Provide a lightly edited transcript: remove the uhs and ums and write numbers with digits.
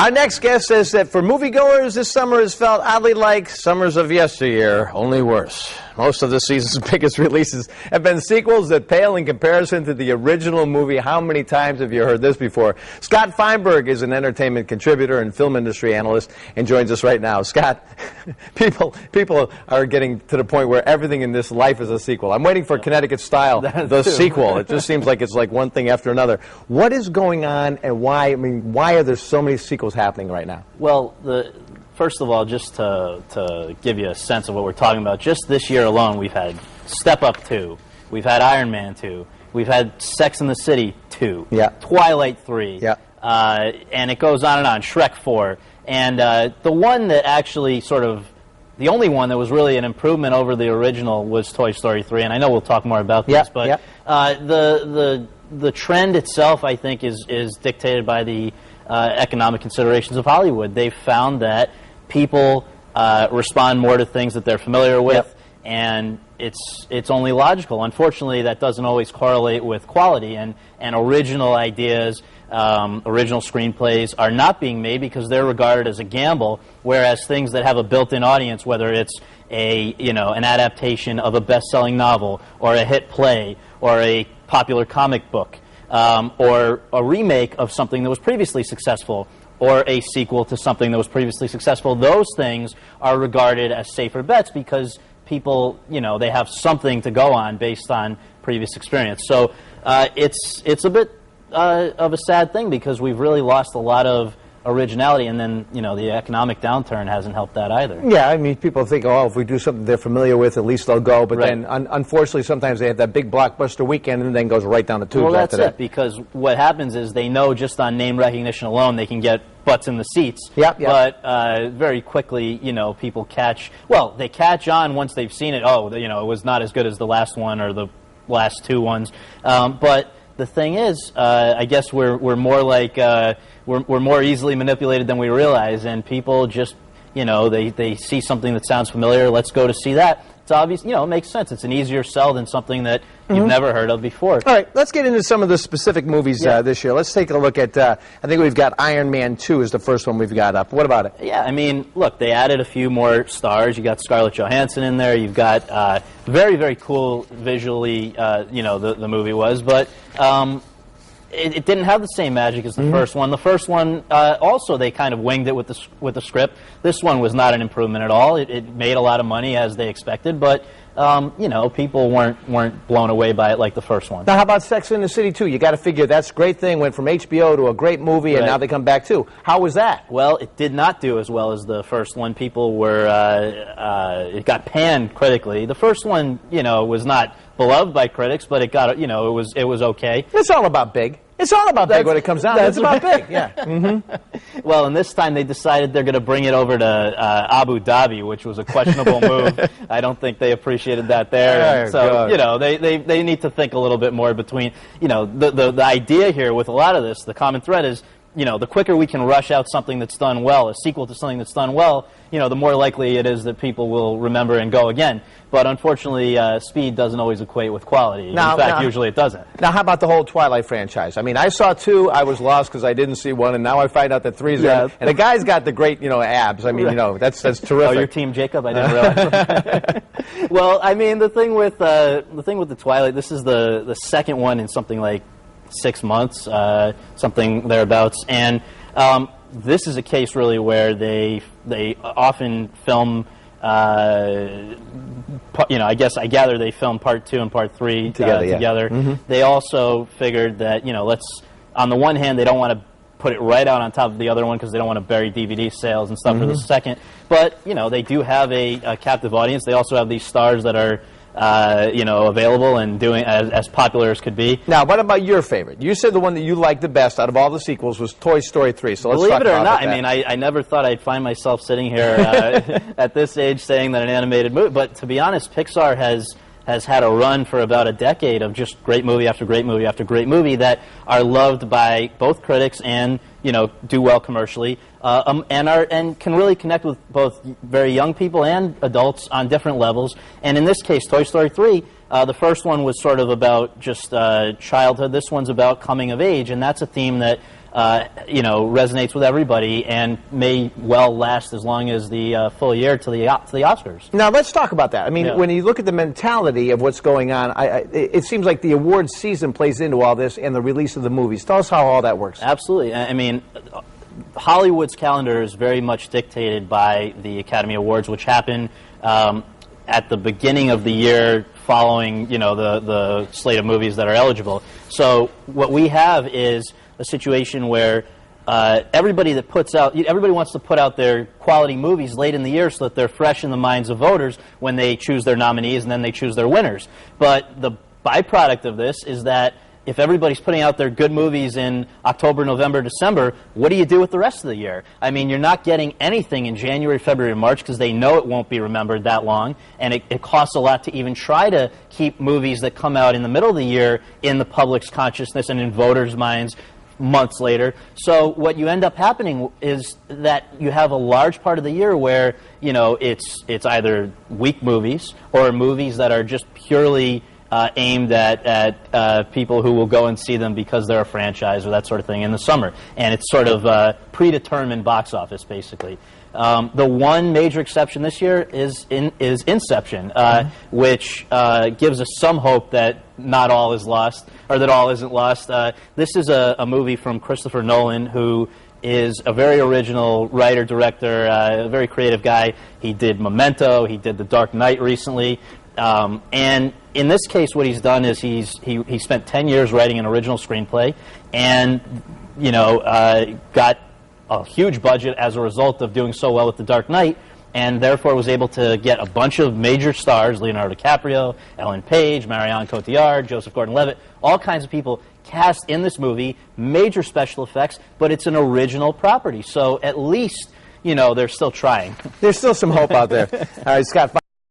Our next guest says that for moviegoers, this summer has felt oddly like summers of yesteryear, only worse. Most of this season's biggest releases have been sequels that pale in comparison to the original movie. How many times have you heard this before? Scott Feinberg is an entertainment contributor and film industry analyst and joins us right now. Scott, people are getting to the point where everything in this life is a sequel. I'm waiting for Connecticut Style, the sequel. It just seems like it's like one thing after another. What is going on and why? I mean, why are there so many sequels happening right now? Well, first of all, just to give you a sense of what we're talking about, just this year alone, we've had Step Up 2, we've had Iron Man 2, we've had Sex and the City 2, Twilight 3, and it goes on and on, Shrek 4. And the one that actually the only one that was really an improvement over the original was Toy Story 3, and I know we'll talk more about this, but the trend itself, I think, is dictated by the economic considerations of Hollywood. They've found that people respond more to things that they're familiar with, and it's only logical. Unfortunately, that doesn't always correlate with quality, and original ideas, original screenplays are not being made because they're regarded as a gamble, whereas things that have a built-in audience, whether it's an adaptation of a best-selling novel or a hit play or a popular comic book, or a remake of something that was previously successful, or a sequel to something that was previously successful, those things are regarded as safer bets because people, they have something to go on based on previous experience. So it's a bit of a sad thing because we've really lost a lot of originality, and then the economic downturn hasn't helped that either. Yeah, I mean, people think, oh, if we do something they're familiar with, at least they'll go. But then, unfortunately, sometimes they have that big blockbuster weekend, and then goes right down the tubes. Well, that's after that. it. Because what happens is they know just on name recognition alone they can get butts in the seats. But very quickly, people catch. Well, they catch on once they've seen it. Oh, it was not as good as the last one or the last two ones. But the thing is, I guess we're more like we're more easily manipulated than we realize, and people just they see something that sounds familiar. Let's go to see that. It's obvious, it makes sense. It's an easier sell than something that you've never heard of before. All right, let's get into some of the specific movies this year. Let's take a look at, I think we've got Iron Man 2 is the first one we've got up. What about it? Yeah, I mean, look, they added a few more stars. You got Scarlett Johansson in there. You've got very, very cool visually, the movie was, but it didn't have the same magic as the first one. The first one, also, they kind of winged it with the script. This one was not an improvement at all. It made a lot of money as they expected, but people weren't blown away by it like the first one. Now, how about Sex and the City 2? You got to figure that's a great thing. Went from HBO to a great movie, and now they come back too. How was that? Well, it did not do as well as the first one. People were it got panned critically. The first one, was not beloved by critics, but it got it was okay. It's all about big. It's all about big when it comes down. It's about big, yeah. Well, and this time they decided they're going to bring it over to Abu Dhabi, which was a questionable move. I don't think they appreciated that there. So, they need to think a little bit more between, the idea here with a lot of this, the common thread is, the quicker we can rush out something that's done well, a sequel to something that's done well, the more likely it is that people will remember and go again. But unfortunately, speed doesn't always equate with quality. In fact, usually it doesn't. Now, how about the whole Twilight franchise? I mean, I saw 2, I was lost because I didn't see 1, and now I find out that 3's there. And the guy's got the great, abs. I mean, that's terrific. Oh, you're Team Jacob? I didn't realize. Well, I mean, the thing with the Twilight, this is the second one in something like 6 months, something thereabouts, and this is a case really where they often film. I gather they filmed part 2 and part 3 together. They also figured that on the one hand they don't want to put it right out on top of the other one because they don't want to bury DVD sales and stuff for the second. But they do have a captive audience. They also have these stars that are available and doing as popular as could be. Now, what about your favorite? You said the one that you liked the best out of all the sequels was Toy Story 3. So let's Believe talk it or about not, that. I mean, I never thought I'd find myself sitting here at this age saying that an animated movie. But to be honest, Pixar has had a run for about a decade of just great movie after great movie after great movie that are loved by both critics and do well commercially, and can really connect with both very young people and adults on different levels. And in this case, Toy Story 3, the first one was sort of about just childhood. This one's about coming of age, and that's a theme that you know, resonates with everybody and may well last as long as the full year to the Oscars. Now let's talk about that. I mean, when you look at the mentality of what's going on, it seems like the awards season plays into all this and the release of the movies. Tell us how all that works. Absolutely. I mean, Hollywood's calendar is very much dictated by the Academy Awards, which happen at the beginning of the year following, you know, the slate of movies that are eligible. So what we have is a situation where everybody wants to put out their quality movies late in the year so that they're fresh in the minds of voters when they choose their nominees and then they choose their winners. But the byproduct of this is that if everybody's putting out their good movies in October, November, December, what do you do with the rest of the year? I mean, you're not getting anything in January, February, and March because they know it won't be remembered that long, and it costs a lot to even try to keep movies that come out in the middle of the year in the public's consciousness and in voters' minds months later. So what you end up happening is that you have a large part of the year where, you know, it's either weak movies or movies that are just purely aimed at people who will go and see them because they're a franchise or that sort of thing in the summer. And it's sort of predetermined box office, basically. The one major exception this year is Inception, which gives us some hope that not all is lost, or that all isn't lost. This is a movie from Christopher Nolan, who is a very original writer, director, a very creative guy. He did Memento, he did The Dark Knight recently. And in this case, what he's done is he spent 10 years writing an original screenplay, and got a huge budget as a result of doing so well with The Dark Knight, and therefore was able to get a bunch of major stars: Leonardo DiCaprio, Ellen Page, Marion Cotillard, Joseph Gordon-Levitt, all kinds of people cast in this movie, major special effects, but it's an original property, so at least, you know, they're still trying. There's still some hope out there. All right, Scott.